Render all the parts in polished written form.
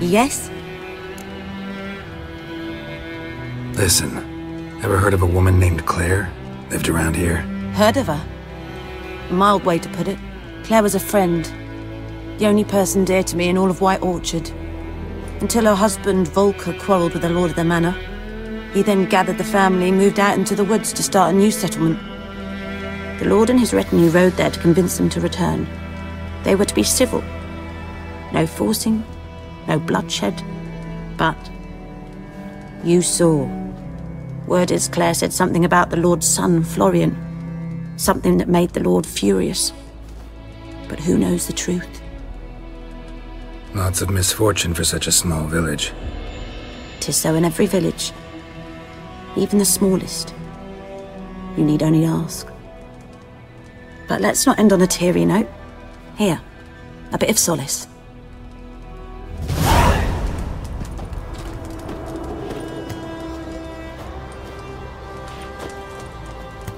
Yes? Listen, ever heard of a woman named Claire? Lived around here? Heard of her? A mild way to put it. Claire was a friend. The only person dear to me in all of White Orchard. Until her husband, Volker, quarreled with the lord of the manor. He then gathered the family and moved out into the woods to start a new settlement. The lord and his retinue rode there to convince them to return. They were to be civil. No forcing, no bloodshed. But you saw. Word is Claire said something about the lord's son, Florian. Something that made the lord furious. But who knows the truth? Lots of misfortune for such a small village. 'Tis so in every village. Even the smallest. You need only ask. But let's not end on a teary note. Here, a bit of solace.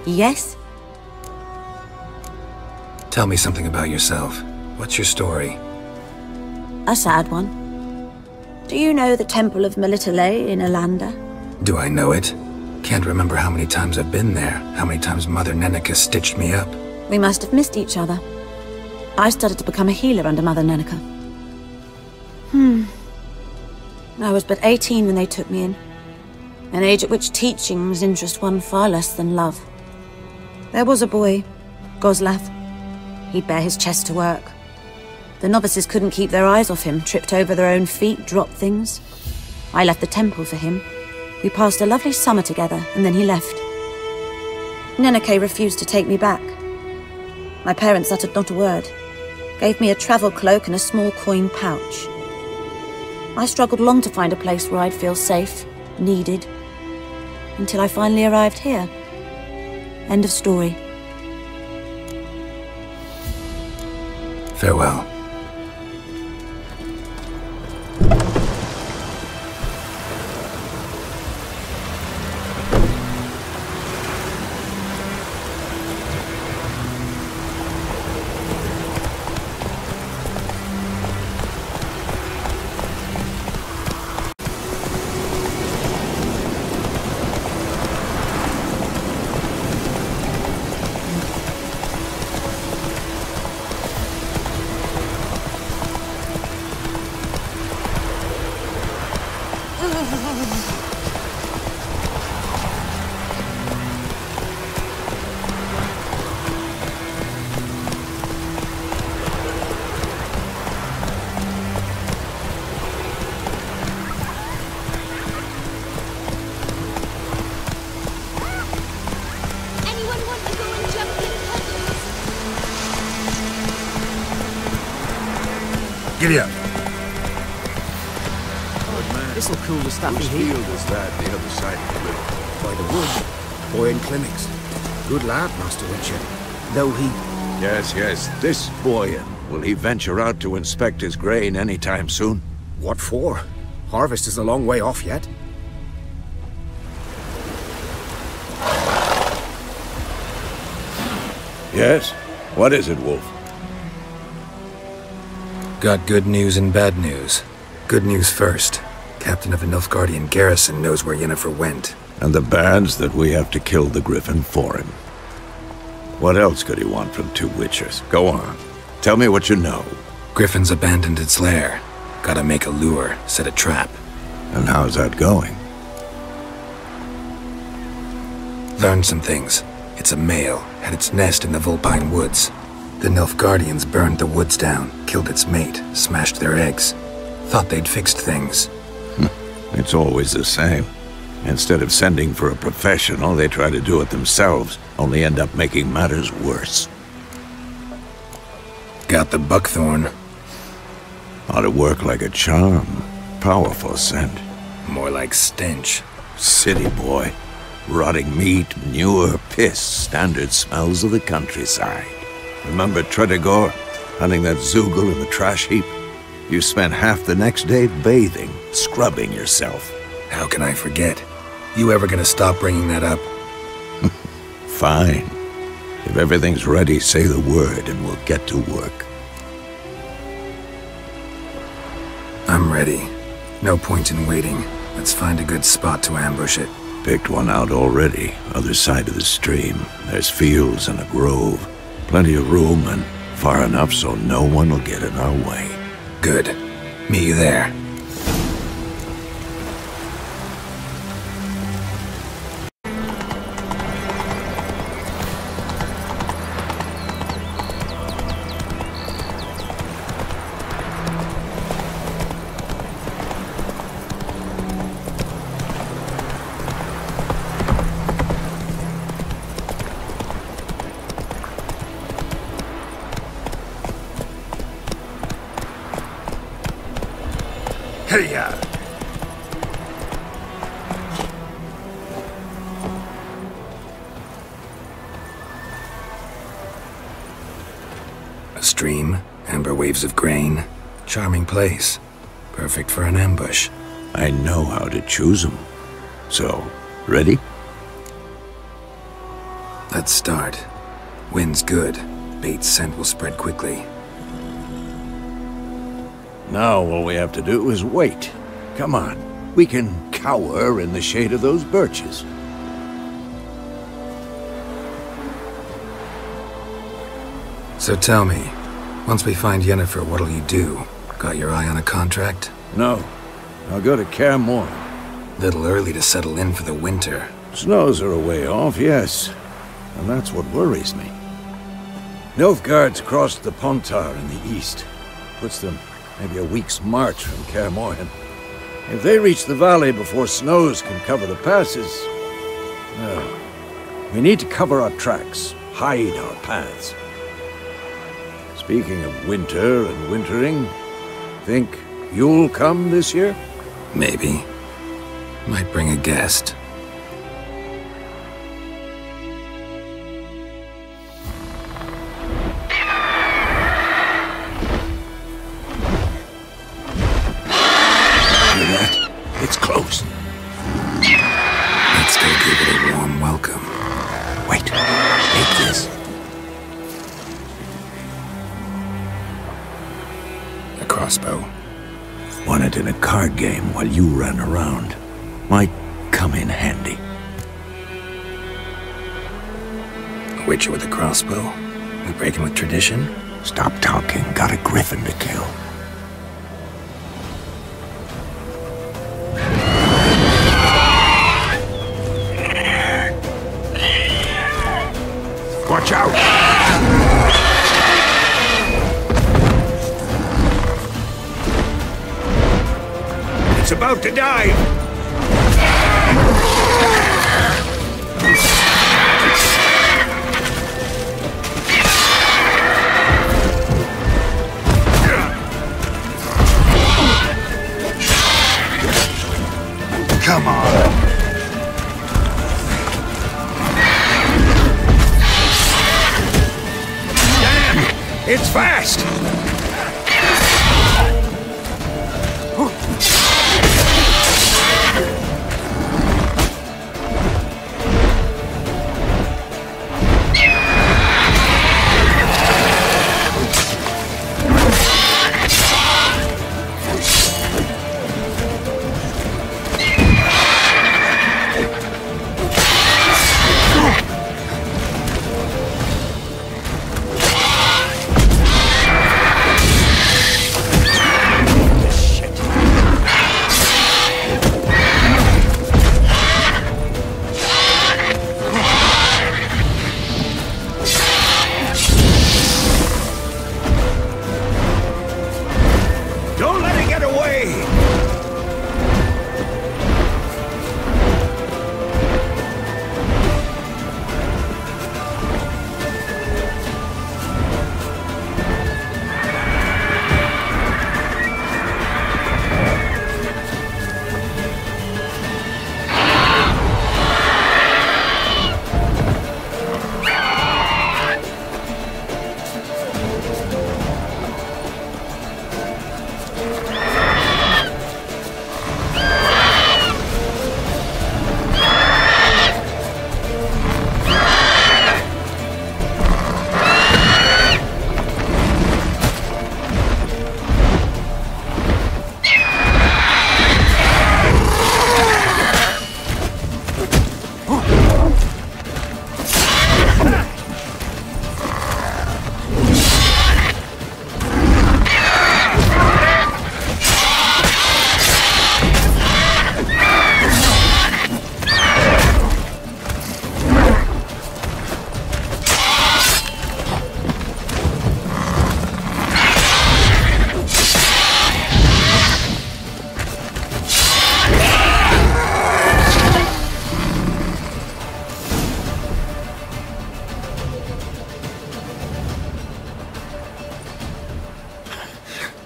Yes? Tell me something about yourself. What's your story? A sad one. Do you know the Temple of Melitele in Alanda? Do I know it? Can't remember how many times I've been there, how many times Mother Neneka stitched me up. We must have missed each other. I started to become a healer under Mother Neneka. I was but 18 when they took me in. An age at which teachings interest one far less than love. There was a boy, Goslav. He'd bare his chest to work. The novices couldn't keep their eyes off him, tripped over their own feet, dropped things. I left the temple for him. We passed a lovely summer together, and then he left. Neneke refused to take me back. My parents uttered not a word, gave me a travel cloak and a small coin pouch. I struggled long to find a place where I'd feel safe, needed, until I finally arrived here. End of story. Farewell. Giddy up. This'll cool the stuff Whose in here. field is that, the other side of the river? By the wood. Boy in clinics. Good lad, Master Richard. Though he... Yes. This Boyan. Will he venture out to inspect his grain anytime soon? What for? Harvest is a long way off yet. Yes? What is it, Wolf? Got good news and bad news. Good news first. Captain of the Nilfgaardian garrison knows where Yennefer went. And the bad's that we have to kill the Griffin for him. What else could he want from two witchers? Go on. Tell me what you know. Griffin's abandoned its lair. Gotta make a lure, set a trap. And how's that going? Learned some things. It's a male, had its nest in the Vulpine Woods. The Nilfgaardians burned the woods down, killed its mate, smashed their eggs. Thought they'd fixed things. It's always the same. Instead of sending for a professional, they try to do it themselves, only end up making matters worse. Got the buckthorn. Ought to work like a charm. Powerful scent. More like stench. City boy. Rotting meat, manure, piss, standard smells of the countryside. Remember Tredegor, hunting that Zoogle in the trash heap? You spent half the next day bathing, scrubbing yourself. How can I forget? You ever gonna stop bringing that up? Fine. If everything's ready, say the word and we'll get to work. I'm ready. No point in waiting. Let's find a good spot to ambush it. Picked one out already, other side of the stream. There's fields and a grove. Plenty of room and far enough so no one will get in our way. Good. Meet you there. Hey-ya! A stream, amber waves of grain. Charming place. Perfect for an ambush. I know how to choose them. So, ready? Let's start. Wind's good. Bait's scent will spread quickly. Now all we have to do is wait. Come on, we can cower in the shade of those birches. So tell me, once we find Yennefer, what'll you do? Got your eye on a contract? No, I'll go to Kaer Morhen. Little early to settle in for the winter. Snows are a way off, yes. And that's what worries me. Nilfgaard's crossed the Pontar in the east. Puts them maybe a week's march from Kaer Morhen. If they reach the valley before snows can cover the passes, well, we need to cover our tracks, hide our paths. Speaking of winter and wintering, think you'll come this year? Maybe. Might bring a guest. It's close. Let's go give it a warm welcome. Wait, take this. A crossbow. Won it in a card game while you ran around. Might come in handy. A witcher with a crossbow? We breaking with tradition? Stop talking. Got a griffin to kill. Watch out! It's about to dive! Come on! It's fast!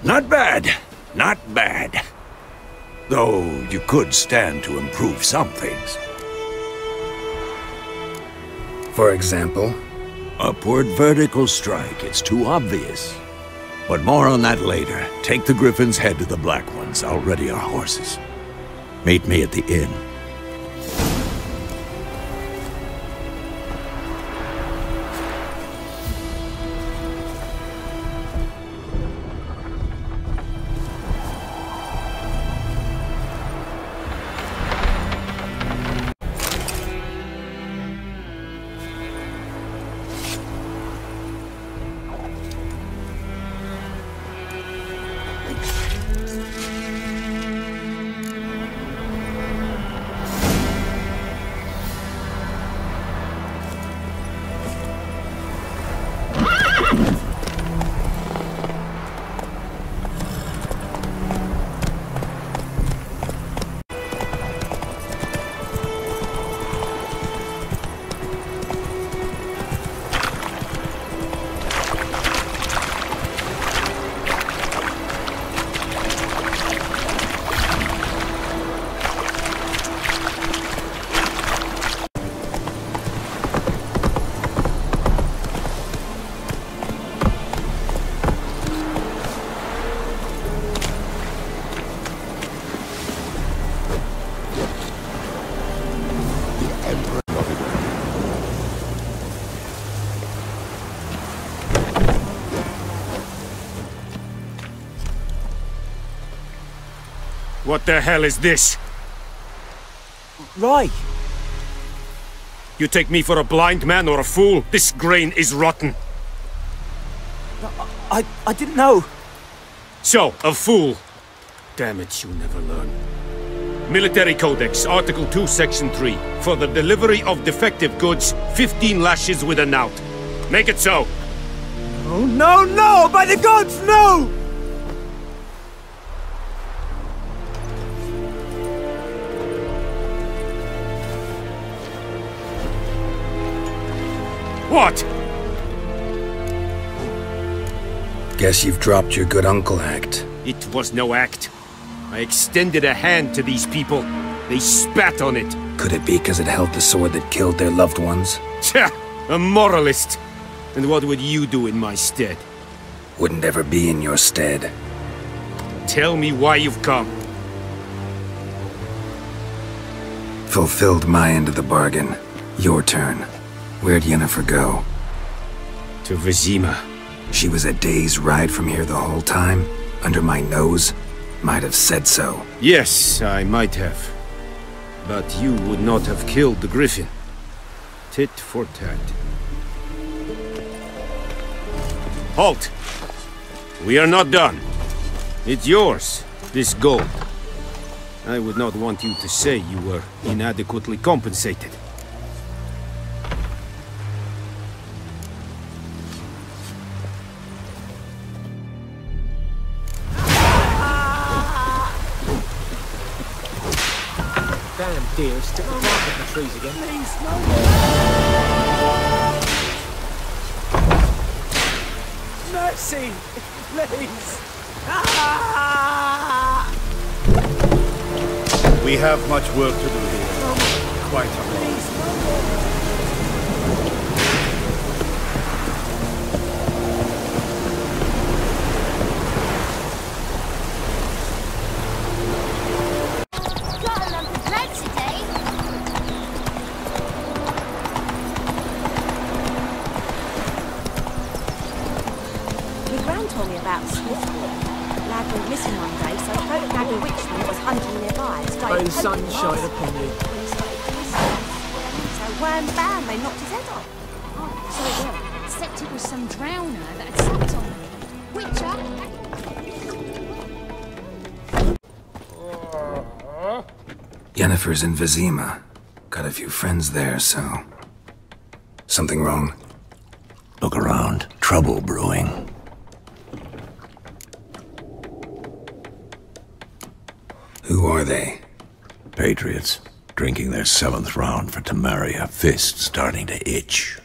Not bad. Not bad. Though you could stand to improve some things. For example? Upward vertical strike. It's too obvious. But more on that later. Take the Griffin's head to the Black Ones. I'll ready our horses. Meet me at the inn. What the hell is this? Right. You take me for a blind man or a fool? This grain is rotten. I didn't know. So, a fool. Damn it, you never learn. Military Codex, Article 2, Section 3. For the delivery of defective goods, 15 lashes with a knout. Make it so. Oh, no, no! By the gods, no! What? Guess you've dropped your good uncle act. It was no act. I extended a hand to these people. They spat on it. Could it be because it held the sword that killed their loved ones? Tja, a moralist. And what would you do in my stead? Wouldn't ever be in your stead. Tell me why you've come. Fulfilled my end of the bargain. Your turn. Where'd Yennefer go? To Vizima. She was a day's ride from here the whole time? Under my nose? Might have said so. Yes, I might have. But you would not have killed the Griffin. Tit for tat. Halt! We are not done. It's yours, this gold. I would not want you to say you were inadequately compensated. Damn deer, stick the bark in the trees again. Please, no! Mercy! Please! We have much work to do here. Quite a lot. Told me about Swiftwood. Lad went missing one day, so I photographed a witchman that was hunting nearby. Oh, sunshine upon you. So wham bam, they knocked his head off. Oh, so it was. Except it was some drowner that had sat on me. Witcher! Yennefer's in Vizima. Got a few friends there, so... Something wrong? Look around. Trouble brewing. Who are they? Patriots. Drinking their 7th round for Temeria. Fist starting to itch.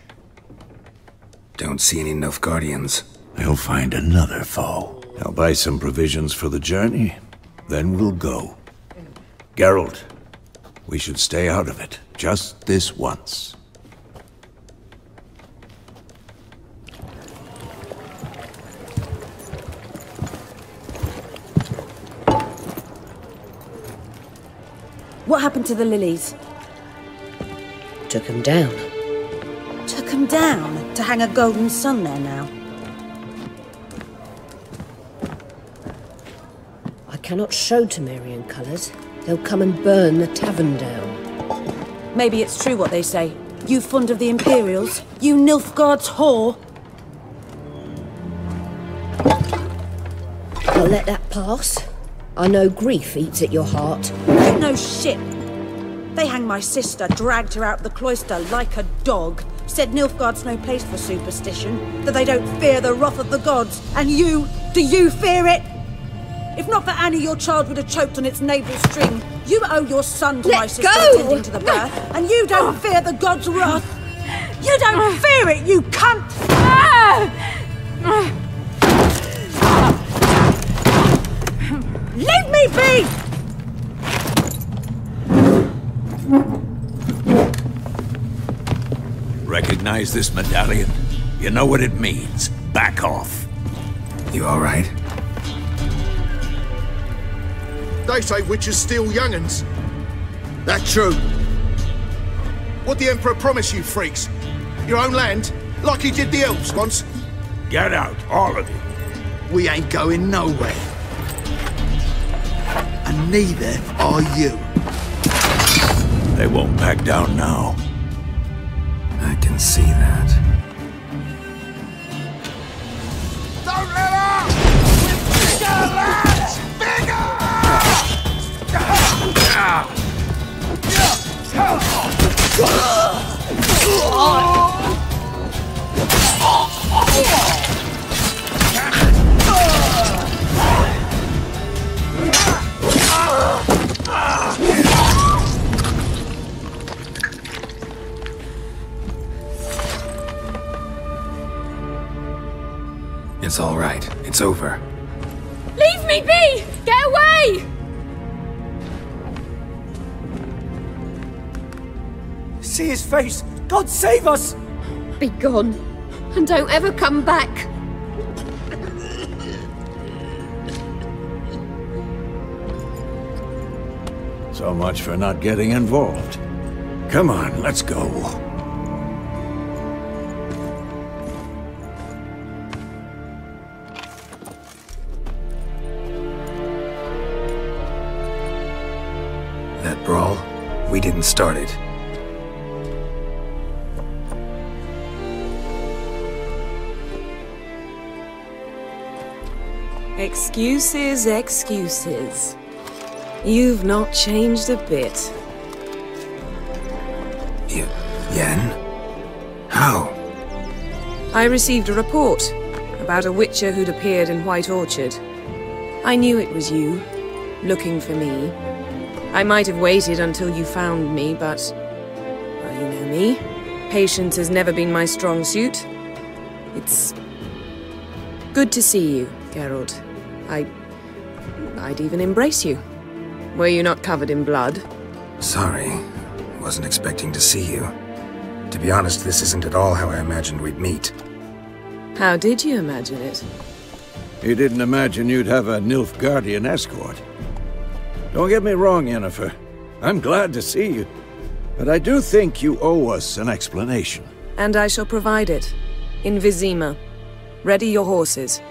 Don't see any Nilfgaardians. They'll find another foe. I'll buy some provisions for the journey, then we'll go. Geralt, we should stay out of it, just this once. What happened to the lilies? Took him down. Took them down to hang a golden sun there now. I cannot show Temerian colours. They'll come and burn the tavern down. Maybe it's true what they say. You fond of the Imperials? You Nilfgaard's whore? I'll let that pass. I know grief eats at your heart. You know shit. They hanged my sister, dragged her out the cloister like a dog. Said Nilfgaard's no place for superstition, that they don't fear the wrath of the gods. And you, do you fear it? If not for Annie, your child would have choked on its navel string. You owe your son to my sister attending to the birth, and you don't fear the gods' wrath. You don't fear it, you cunt! Leave me be! Recognize this medallion? You know what it means. Back off. You all right? They say witches steal young'uns. That true? What the Emperor promised you freaks? Your own land? Like he did the elves once? Get out, all of you. We ain't going nowhere. And neither are you. They won't back down now. I can see that. Don't let up! We're bigger, lads! Bigger! It's all right. It's over. Leave me be! Get away! See his face! God save us! Be gone, and don't ever come back. So much for not getting involved. Come on, let's go. That brawl, we didn't start it. Excuses, excuses. You've not changed a bit. Yen? How? I received a report about a witcher who'd appeared in White Orchard. I knew it was you, looking for me. I might have waited until you found me, but... well, you know me. Patience has never been my strong suit. It's... good to see you, Geralt. I'd even embrace you. Were you not covered in blood? Sorry. Wasn't expecting to see you. To be honest, this isn't at all how I imagined we'd meet. How did you imagine it? You didn't imagine you'd have a Nilfgaardian escort. Don't get me wrong, Yennefer. I'm glad to see you. But I do think you owe us an explanation. And I shall provide it. In Vizima. Ready your horses.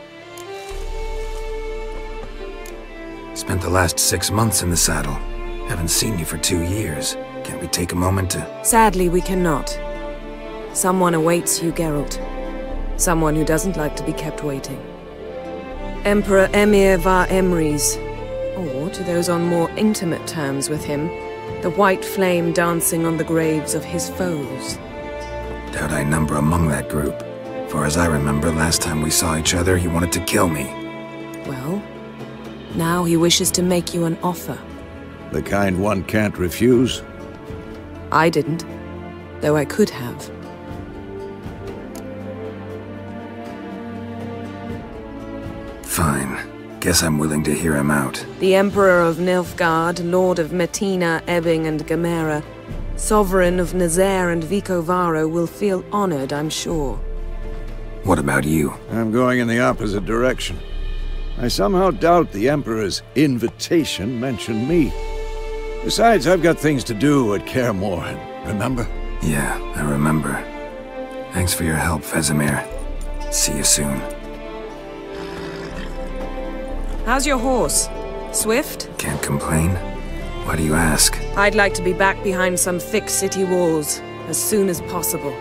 Spent the last 6 months in the saddle. Haven't seen you for 2 years. Can't we take a moment to... Sadly, we cannot. Someone awaits you, Geralt. Someone who doesn't like to be kept waiting. Emperor Emir var Emrys. Or, to those on more intimate terms with him, the white flame dancing on the graves of his foes. Doubt I number among that group. For as I remember, last time we saw each other, he wanted to kill me. Well, now he wishes to make you an offer. The kind one can't refuse? I didn't, though I could have. Fine. Guess I'm willing to hear him out. The Emperor of Nilfgaard, Lord of Metina, Ebbing and Gamera, Sovereign of Nazaire and Vicovaro will feel honored, I'm sure. What about you? I'm going in the opposite direction. I somehow doubt the Emperor's invitation mentioned me. Besides, I've got things to do at Kaer Morhen, remember? Yeah, I remember. Thanks for your help, Vesemir. See you soon. How's your horse? Swift? Can't complain. Why do you ask? I'd like to be back behind some thick city walls as soon as possible.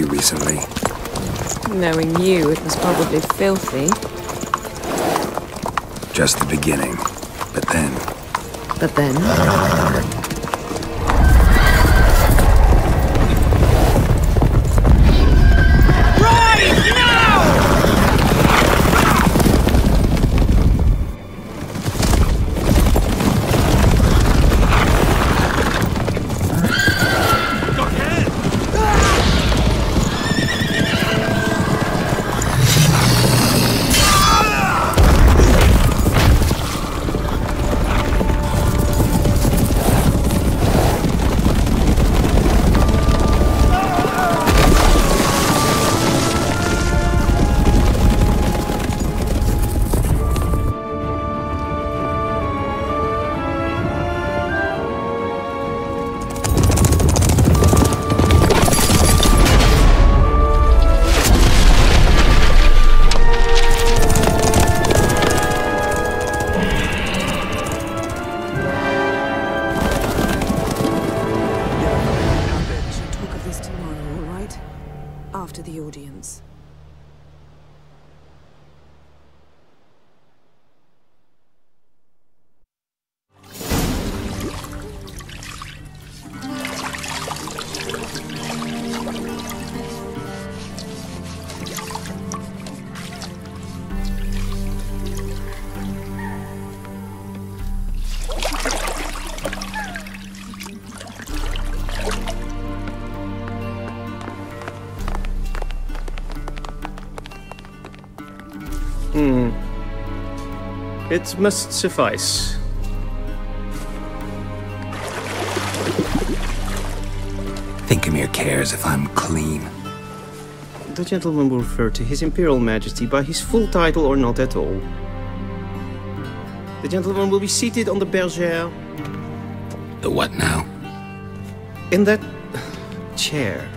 Recently. Knowing you, it was probably filthy. Just the beginning. But then... But then? After the audience. It must suffice. Thinkemere cares if I'm clean. The gentleman will refer to His Imperial Majesty by his full title or not at all. The gentleman will be seated on the bergère. The what now? In that chair.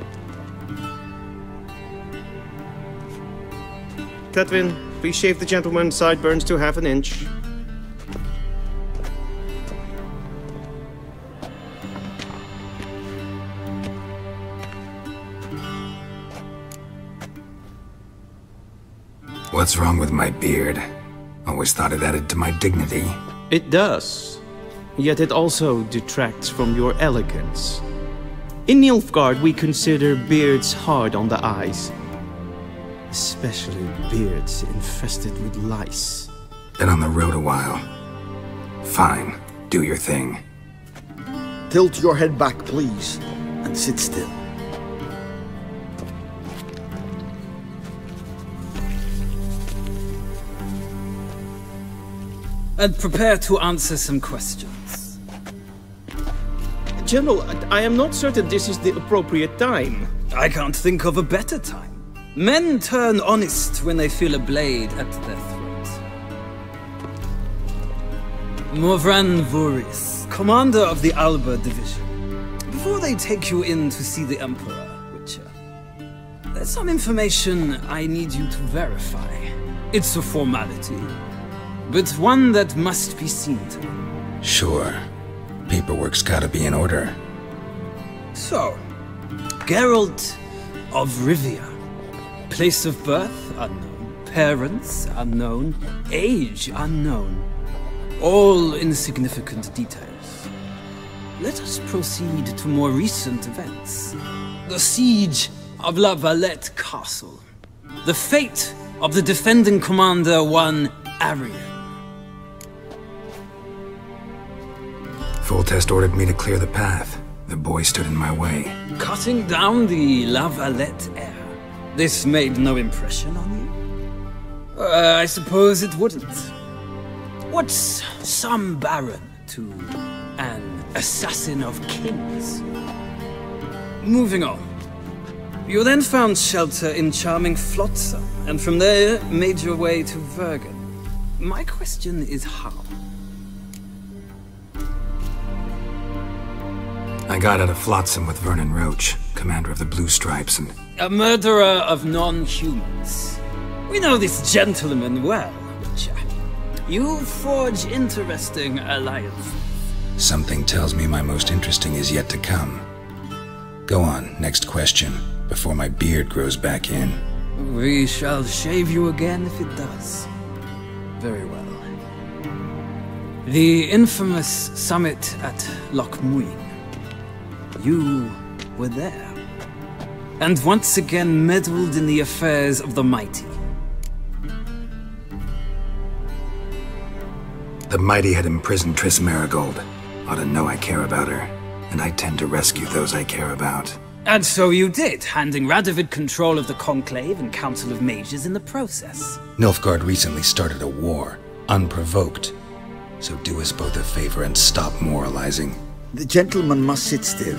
Cletwin, please shave the gentleman's sideburns to ½ an inch. What's wrong with my beard? Always thought it added to my dignity. It does. Yet it also detracts from your elegance. In Nilfgaard, we consider beards hard on the eyes. Especially beards infested with lice. Been on the road a while. Fine, do your thing. Tilt your head back, please, and sit still. And prepare to answer some questions. General, I am not certain this is the appropriate time. I can't think of a better time. Men turn honest when they feel a blade at their throat. Morvran Vuris, commander of the Alba Division. Before they take you in to see the Emperor, Witcher, there's some information I need you to verify. It's a formality, but one that must be seen to. Sure. Paperwork's gotta be in order. So, Geralt of Rivia. Place of birth unknown. Parents unknown. Age unknown. All insignificant details. Let us proceed to more recent events. The siege of La Valette Castle. The fate of the defending commander, one Arian. Foltest ordered me to clear the path. The boy stood in my way. Cutting down the La Valette heir. This made no impression on you? I suppose it wouldn't. What's some baron to an assassin of kings? Moving on. You then found shelter in charming Flotsam, and from there made your way to Vergen. My question is how? I got out of Flotsam with Vernon Roach, commander of the Blue Stripes, and... A murderer of non-humans. We know this gentleman well, Witcher. You forge interesting alliances. Something tells me my most interesting is yet to come. Go on, next question, before my beard grows back in. We shall shave you again if it does. Very well. The infamous summit at Loch Muin. You were there, and once again meddled in the affairs of the mighty. The mighty had imprisoned Triss Marigold. Ought to know I care about her, and I tend to rescue those I care about. And so you did, handing Radovid control of the Conclave and Council of Mages in the process. Nilfgaard recently started a war, unprovoked. So do us both a favor and stop moralizing. The gentleman must sit still.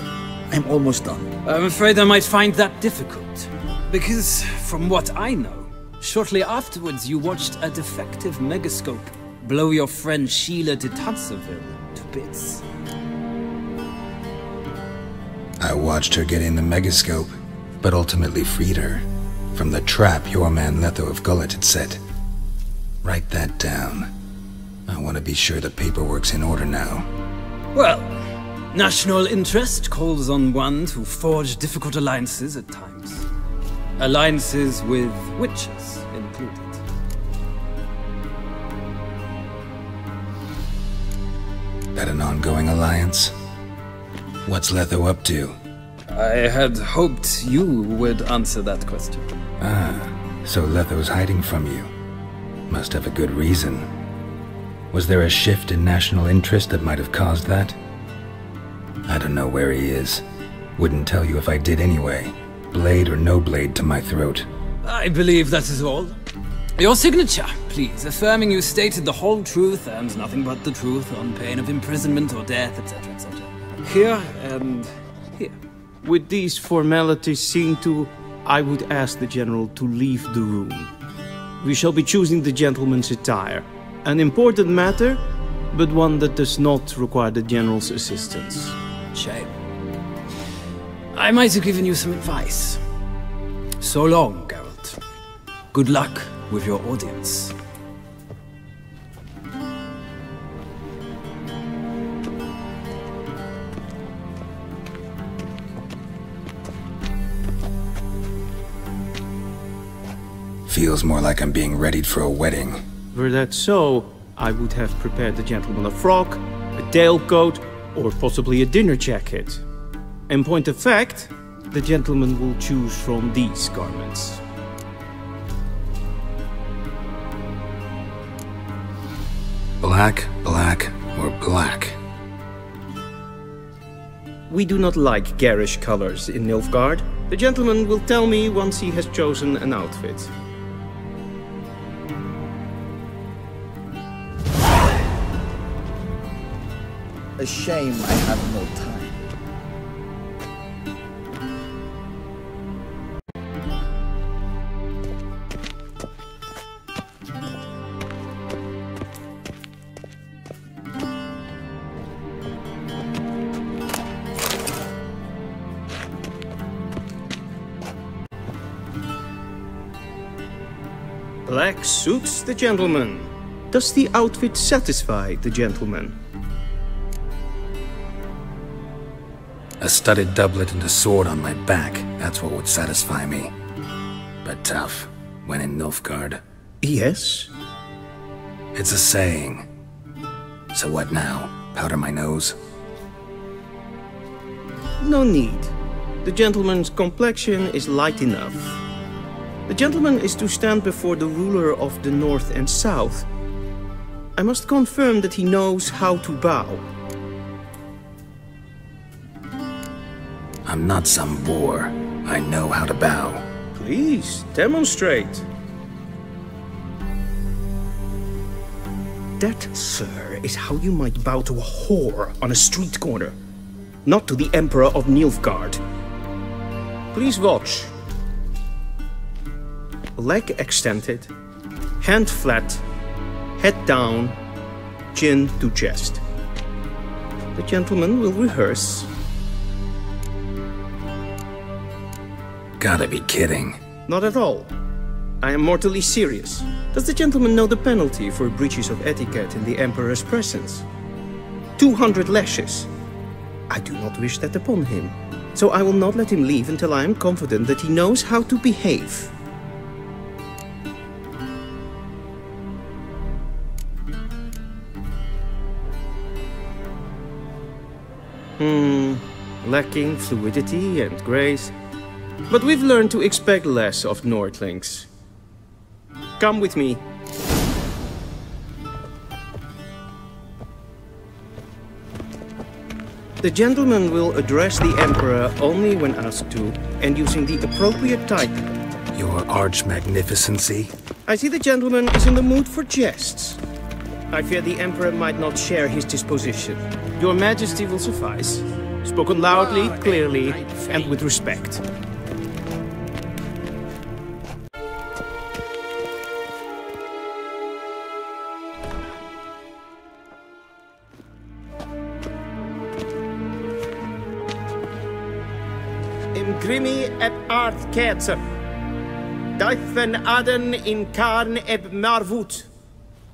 I'm almost done. I'm afraid I might find that difficult. Because, from what I know, shortly afterwards you watched a defective megascope blow your friend Sheila de Tanserville to bits. I watched her get in the megascope, but ultimately freed her from the trap your man Letho of Gullet had set. Write that down. I want to be sure the paperwork's in order now. Well, national interest calls on one to forge difficult alliances at times. Alliances with witches included. That an ongoing alliance? What's Letho up to? I had hoped you would answer that question. Ah, so Letho's hiding from you. Must have a good reason. Was there a shift in national interest that might have caused that? I don't know where he is. Wouldn't tell you if I did anyway. Blade or no blade to my throat. I believe that is all. Your signature, please, affirming you stated the whole truth and nothing but the truth on pain of imprisonment or death, etc., etc. Here and here. With these formalities seen to, I would ask the General to leave the room. We shall be choosing the gentleman's attire. An important matter, but one that does not require the General's assistance. Shame. I might have given you some advice. So long, Geralt. Good luck with your audience. Feels more like I'm being readied for a wedding. Were that so, I would have prepared the gentleman a frock, a tailcoat, or possibly a dinner jacket. In point of fact, the gentleman will choose from these garments. Black, black, or black? We do not like garish colors in Nilfgaard. The gentleman will tell me once he has chosen an outfit. A shame I have no time. Black suits the gentleman. Does the outfit satisfy the gentleman? A studded doublet and a sword on my back, that's what would satisfy me. But tough, when in Nilfgaard. Yes? It's a saying. So what now? Powder my nose? No need. The gentleman's complexion is light enough. The gentleman is to stand before the ruler of the North and South. I must confirm that he knows how to bow. I'm not some boor. I know how to bow. Please, demonstrate. That, sir, is how you might bow to a whore on a street corner, not to the Emperor of Nilfgaard. Please watch. Leg extended, hand flat, head down, chin to chest. The gentleman will rehearse. Gotta be kidding. Not at all. I am mortally serious. Does the gentleman know the penalty for breaches of etiquette in the Emperor's presence? 200 lashes. I do not wish that upon him, so I will not let him leave until I am confident that he knows how to behave. Lacking fluidity and grace. But we've learned to expect less of Nordlings. Come with me. The gentleman will address the Emperor only when asked to, and using the appropriate title. Your Arch-Magnificency? I see the gentleman is in the mood for jests. I fear the Emperor might not share his disposition. Your Majesty will suffice. Spoken loudly, clearly, and with respect. Imgrimi eb art ketzer. Duifen aden in karn eb marvoet.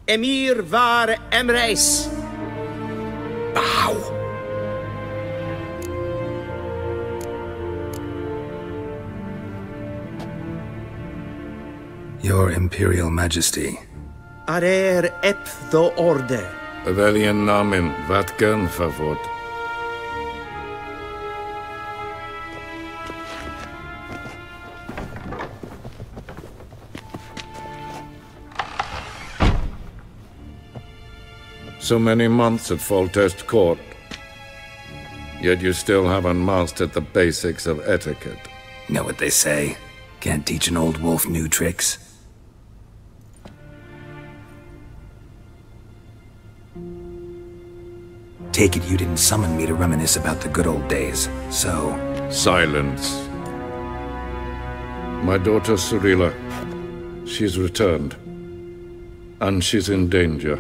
Emir var emreis. Bow. Your Imperial Majesty. Arer ep the orde. Weljen namen, wat gern favort. So many months at Foltest Court, yet you still haven't mastered the basics of etiquette. Know what they say? Can't teach an old wolf new tricks. Take it you didn't summon me to reminisce about the good old days, so... Silence. My daughter Cirilla, she's returned. And she's in danger.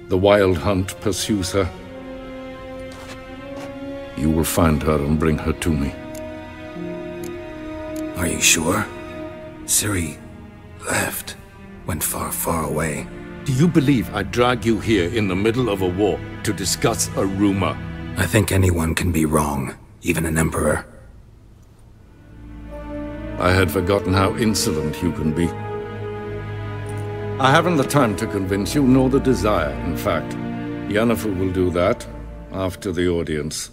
The Wild Hunt pursues her. You will find her and bring her to me. Are you sure? Ciri left. Went far, far away. Do you believe I'd drag you here in the middle of a war to discuss a rumor? I think anyone can be wrong, even an emperor. I had forgotten how insolent you can be. I haven't the time to convince you, nor the desire, in fact. Yennefer will do that after the audience.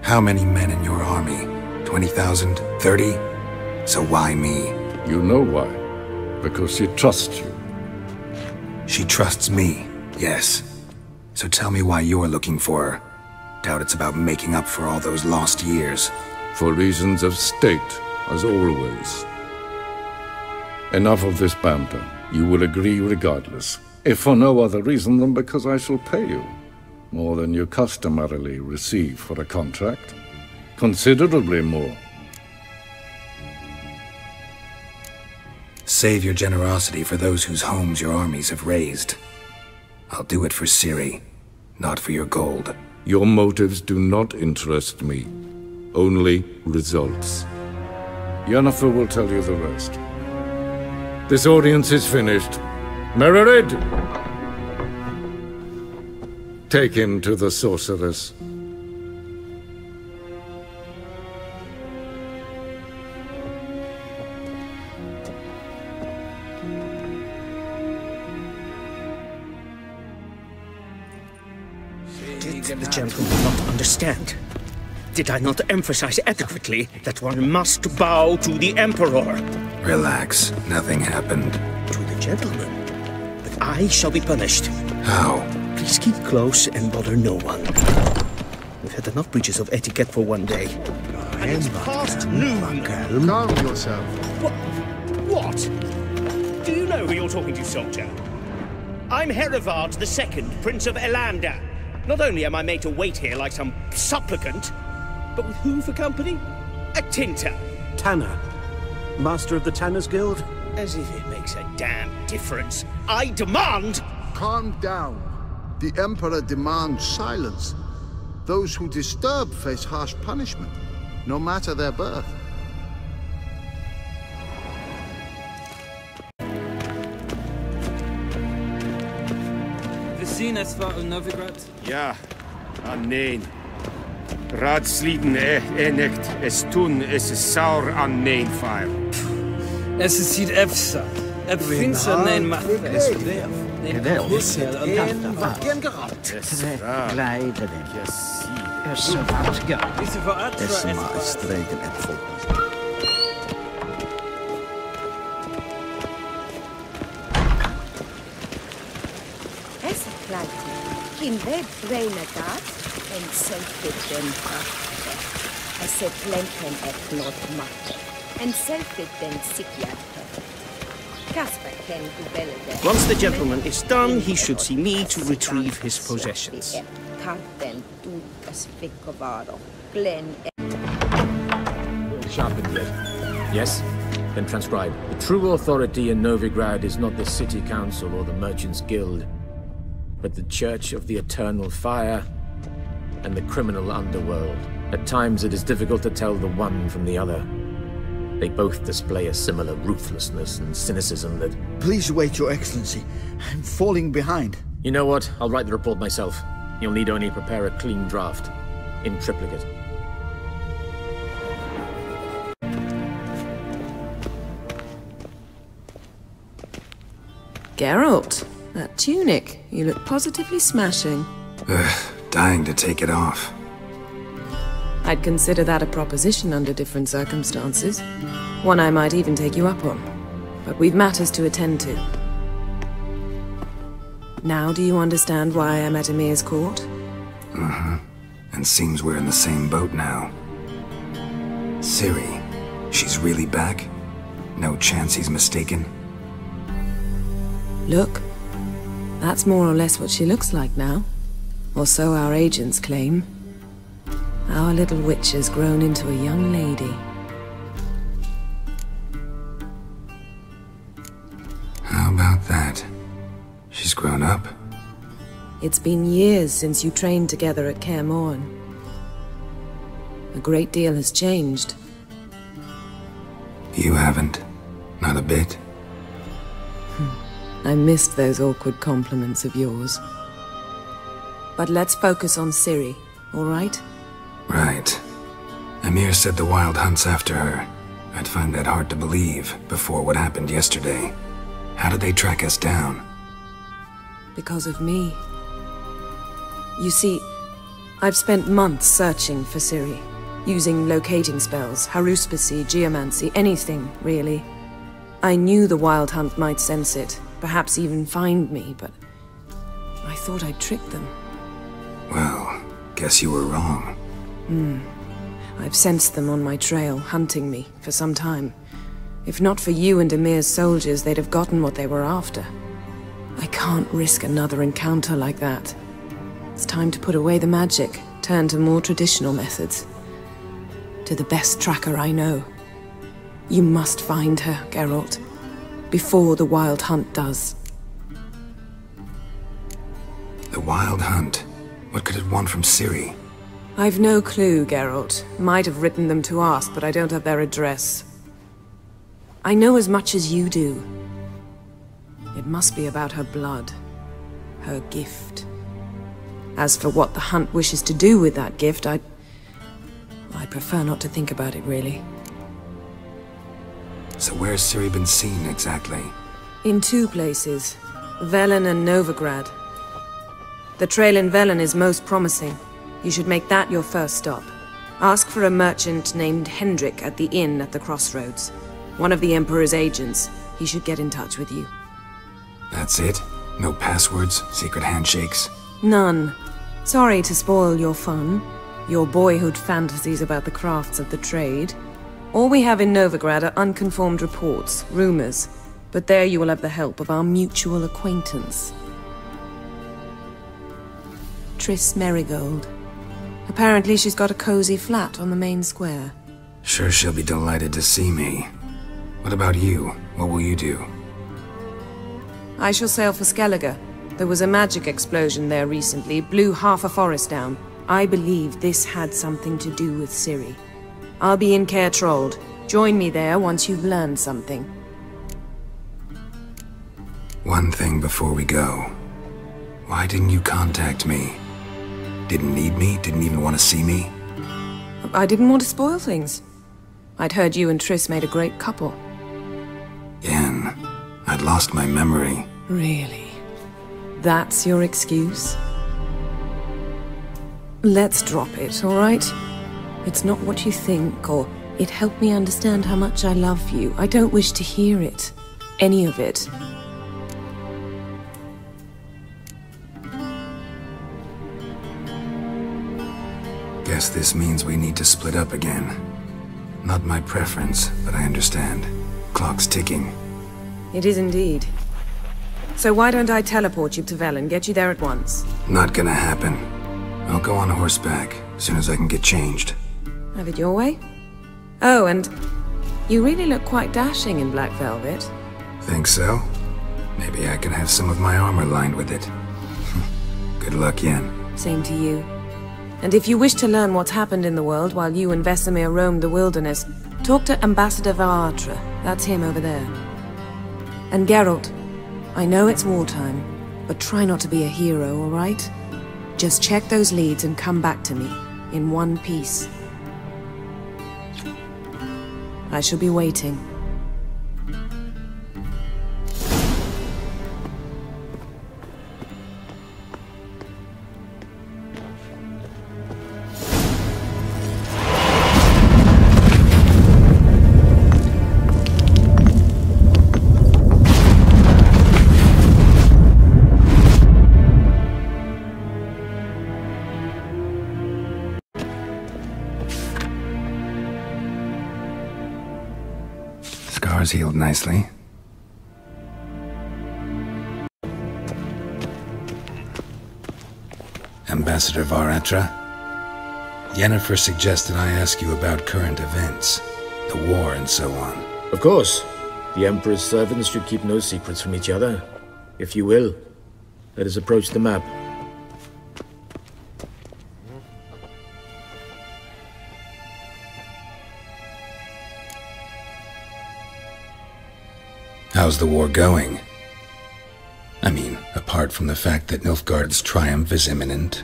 How many men in your army? 20,000? 30? So why me? You know why. Because she trusts you. She trusts me, yes. So tell me why you're looking for her. Doubt it's about making up for all those lost years. For reasons of state, as always. Enough of this banter. You will agree regardless. If for no other reason than because I shall pay you. More than you customarily receive for a contract. Considerably more. Save your generosity for those whose homes your armies have razed. I'll do it for Ciri, not for your gold. Your motives do not interest me. Only results. Yennefer will tell you the rest. This audience is finished. Mererid! Take him to the sorceress. Did the gentleman not understand? Did I not emphasize adequately that one must bow to the Emperor? Relax. Nothing happened. To the gentleman. But I shall be punished. How? Please keep close and bother no one. We've had enough breaches of etiquette for one day. And it's past noon. Calm yourself. What? Do you know who you're talking to, soldier? I'm Herivard II, Prince of Elander. Not only am I made to wait here like some supplicant, but with who for company? A tinter. Tanner. Master of the Tanners Guild? As if it makes a damn difference. I demand... Calm down. The Emperor demands silence. Those who disturb face harsh punishment, no matter their birth. We zien es war in Novigrad. Ja, nein. Raadsleden nicht. Es tun, es ist sauer an nein fire. Es is ziet efsa. Het finster nein macht. Es verderf. Glijden. Er så vattga. Es maar streken en volk. Es plati. Kim ved renegat en selfit den prakte. Es plenten et not matte. En selfit den psychiatre. Once the gentleman is done, he should see me to retrieve his possessions. Sharpened yet? Yes? Then transcribe. The true authority in Novigrad is not the city council or the merchants' guild, but the Church of the Eternal Fire and the criminal underworld. At times it is difficult to tell the one from the other. They both display a similar ruthlessness and cynicism that... Please wait, Your Excellency. I'm falling behind. You know what? I'll write the report myself. You'll need only prepare a clean draft. In triplicate. Geralt, that tunic. You look positively smashing. Dying to take it off. I'd consider that a proposition under different circumstances. One I might even take you up on. But we've matters to attend to. Now do you understand why I'm at Emir's court? And seems we're in the same boat now. Ciri, she's really back? No chance he's mistaken? Look, that's more or less what she looks like now. Or so our agents claim. Our little witch has grown into a young lady. How about that? She's grown up? It's been years since you trained together at Kaer Morhen. A great deal has changed. You haven't? Not a bit? I missed those awkward compliments of yours. But let's focus on Ciri, all right? Right. Emir said the Wild Hunt's after her. I'd find that hard to believe before what happened yesterday. How did they track us down? Because of me. You see, I've spent months searching for Ciri, using locating spells, haruspicy, geomancy, anything, really. I knew the Wild Hunt might sense it, perhaps even find me, but I thought I'd tricked them. Well, guess you were wrong. I've sensed them on my trail, hunting me, for some time. If not for you and Emir's soldiers, they'd have gotten what they were after. I can't risk another encounter like that. It's time to put away the magic, turn to more traditional methods. To the best tracker I know. You must find her, Geralt. Before the Wild Hunt does. The Wild Hunt? What could it want from Ciri? I've no clue, Geralt. Might have written them to ask, but I don't have their address. I know as much as you do. It must be about her blood. Her gift. As for what the Hunt wishes to do with that gift, I'd prefer not to think about it, really. So where's Ciri been seen, exactly? In two places. Velen and Novigrad. The trail in Velen is most promising. You should make that your first stop. Ask for a merchant named Hendrik at the inn at the crossroads. One of the Emperor's agents. He should get in touch with you. That's it? No passwords, secret handshakes? None. Sorry to spoil your fun, your boyhood fantasies about the crafts of the trade. All we have in Novigrad are unconfirmed reports, rumors. But there you will have the help of our mutual acquaintance. Triss Merigold. Apparently she's got a cozy flat on the main square. Sure she'll be delighted to see me. What about you? What will you do? I shall sail for Skellige. There was a magic explosion there recently, blew half a forest down. I believe this had something to do with Ciri. I'll be in Caer Trold. Join me there once you've learned something. One thing before we go. Why didn't you contact me? Didn't need me? Didn't even want to see me? I didn't want to spoil things. I'd heard you and Triss made a great couple. Yen, I'd lost my memory. Really? That's your excuse? Let's drop it, all right? It's not what you think, or it helped me understand how much I love you. I don't wish to hear it. Any of it. Guess this means we need to split up again. Not my preference, but I understand. Clock's ticking. It is indeed. So why don't I teleport you to Velen, get you there at once? Not gonna happen. I'll go on horseback, as soon as I can get changed. Have it your way? Oh, and you really look quite dashing in black velvet. Think so? Maybe I can have some of my armor lined with it. Good luck, Yen. Same to you. And if you wish to learn what's happened in the world while you and Vesemir roamed the wilderness, talk to Ambassador Varatra. That's him over there. And Geralt, I know it's wartime, but try not to be a hero, all right? Just check those leads and come back to me, in one piece. I shall be waiting. Scars healed nicely. Ambassador Varatra? Yennefer suggested I ask you about current events, the war and so on. Of course. The Emperor's servants should keep no secrets from each other. If you will, let us approach the map. How's the war going? I mean, apart from the fact that Nilfgaard's triumph is imminent.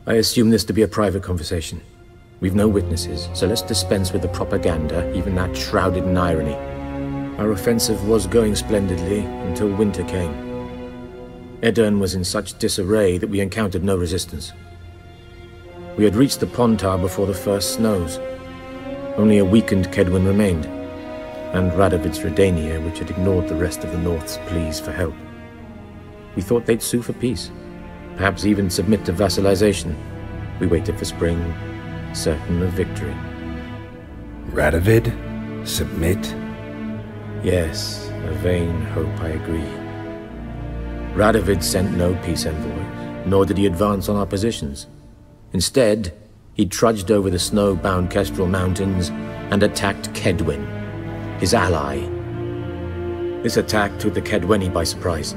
I assume this to be a private conversation. We've no witnesses, so let's dispense with the propaganda, even that shrouded in irony. Our offensive was going splendidly until winter came. Edirn was in such disarray that we encountered no resistance. We had reached the Pontar before the first snows. Only a weakened Kedwin remained, and Radovid's Redania, which had ignored the rest of the North's pleas for help. We thought they'd sue for peace, perhaps even submit to vassalization. We waited for spring, certain of victory. Radovid? Submit? Yes, a vain hope, I agree. Radovid sent no peace envoys, nor did he advance on our positions. Instead, he trudged over the snow-bound Kestrel Mountains and attacked Kedwin, his ally. This attack took the Kedweni by surprise.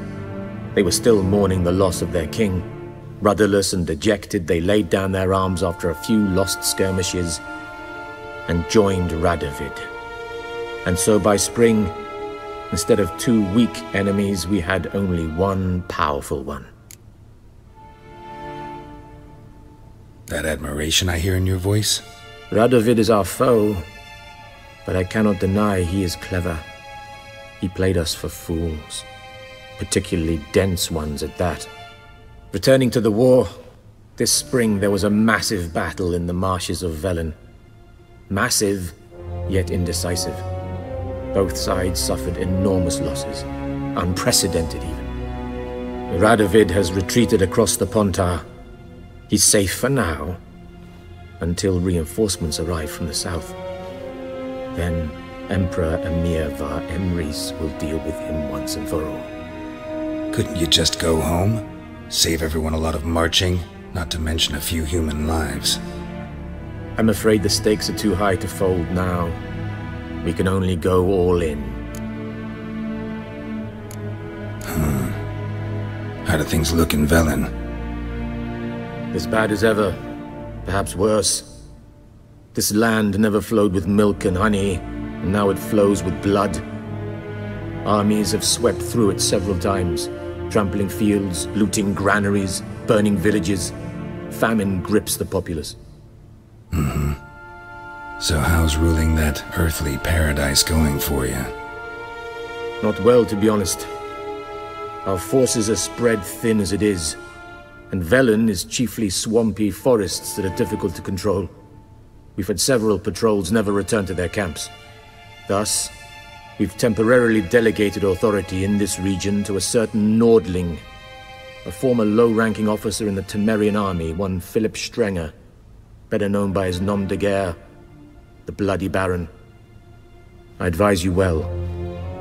They were still mourning the loss of their king. Rudderless and dejected, they laid down their arms after a few lost skirmishes and joined Radovid. And so by spring, instead of two weak enemies, we had only one powerful one. That admiration I hear in your voice? Radovid is our foe, but I cannot deny he is clever. He played us for fools, particularly dense ones at that. Returning to the war, this spring there was a massive battle in the marshes of Velen. Massive, yet indecisive. Both sides suffered enormous losses, unprecedented even. Radovid has retreated across the Pontar. He's safe for now, until reinforcements arrive from the south. Then Emperor Emir var Emrys will deal with him once and for all. Couldn't you just go home? Save everyone a lot of marching, not to mention a few human lives. I'm afraid the stakes are too high to fold now. We can only go all in. How do things look in Velen? As bad as ever, perhaps worse. This land never flowed with milk and honey, and now it flows with blood. Armies have swept through it several times, trampling fields, looting granaries, burning villages. Famine grips the populace. So how's ruling that earthly paradise going for you? Not well, to be honest. Our forces are spread thin as it is, and Velen is chiefly swampy forests that are difficult to control. We've had several patrols never return to their camps. Thus, we've temporarily delegated authority in this region to a certain Nordling, a former low-ranking officer in the Temerian army, one Philip Strenger, better known by his nom de guerre, the Bloody Baron. I advise you well,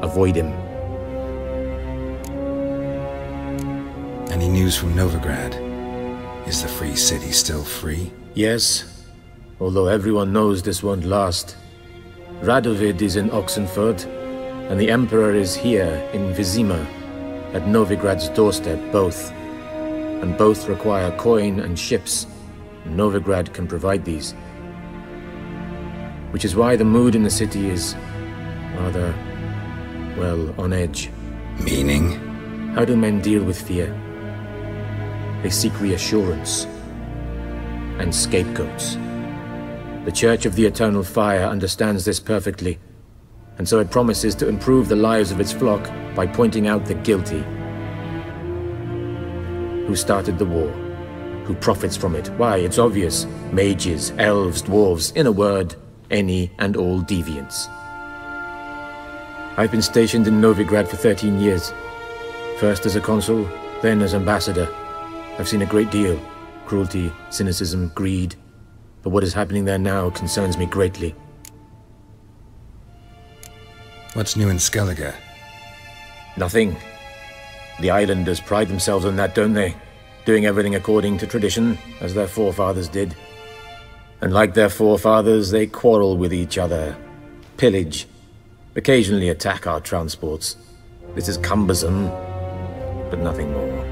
avoid him. Any news from Novigrad? Is the free city still free? Yes, although everyone knows this won't last. Radovid is in Oxenfurt, and the Emperor is here in Vizima, at Novigrad's doorstep, both. And both require coin and ships. Novigrad can provide these. Which is why the mood in the city is rather, well, on edge. Meaning? How do men deal with fear? They seek reassurance and scapegoats. The Church of the Eternal Fire understands this perfectly, and so it promises to improve the lives of its flock by pointing out the guilty. Who started the war? Who profits from it? Why, it's obvious. Mages, elves, dwarves, in a word, any and all deviants. I've been stationed in Novigrad for 13 years. First as a consul, then as ambassador. I've seen a great deal. Cruelty, cynicism, greed. But what is happening there now concerns me greatly. What's new in Skellige? Nothing. The islanders pride themselves on that, don't they? Doing everything according to tradition, as their forefathers did. And like their forefathers, they quarrel with each other, pillage, occasionally attack our transports. This is cumbersome, but nothing more.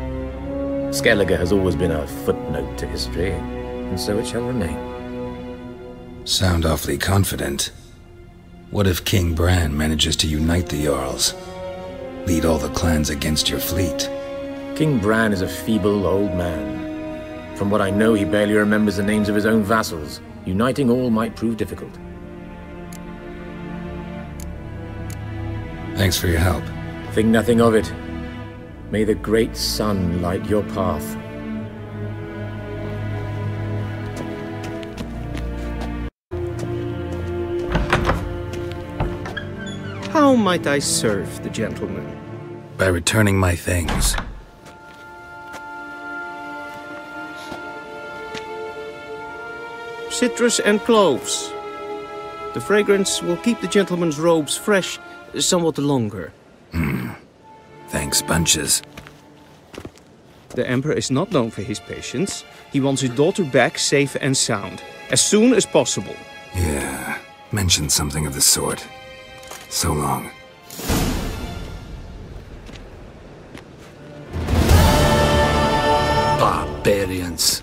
Skellige has always been a footnote to history, and so it shall remain. Sound awfully confident. What if King Bran manages to unite the Jarls? Lead all the clans against your fleet? King Bran is a feeble old man. From what I know, he barely remembers the names of his own vassals. Uniting all might prove difficult. Thanks for your help. Think nothing of it. May the great sun light your path. How might I serve the gentleman? By returning my things. Citrus and cloves. The fragrance will keep the gentleman's robes fresh somewhat longer. Thanks, bunches. The Emperor is not known for his patience. He wants his daughter back safe and sound, as soon as possible. Yeah, mentioned something of the sort. So long. Barbarians.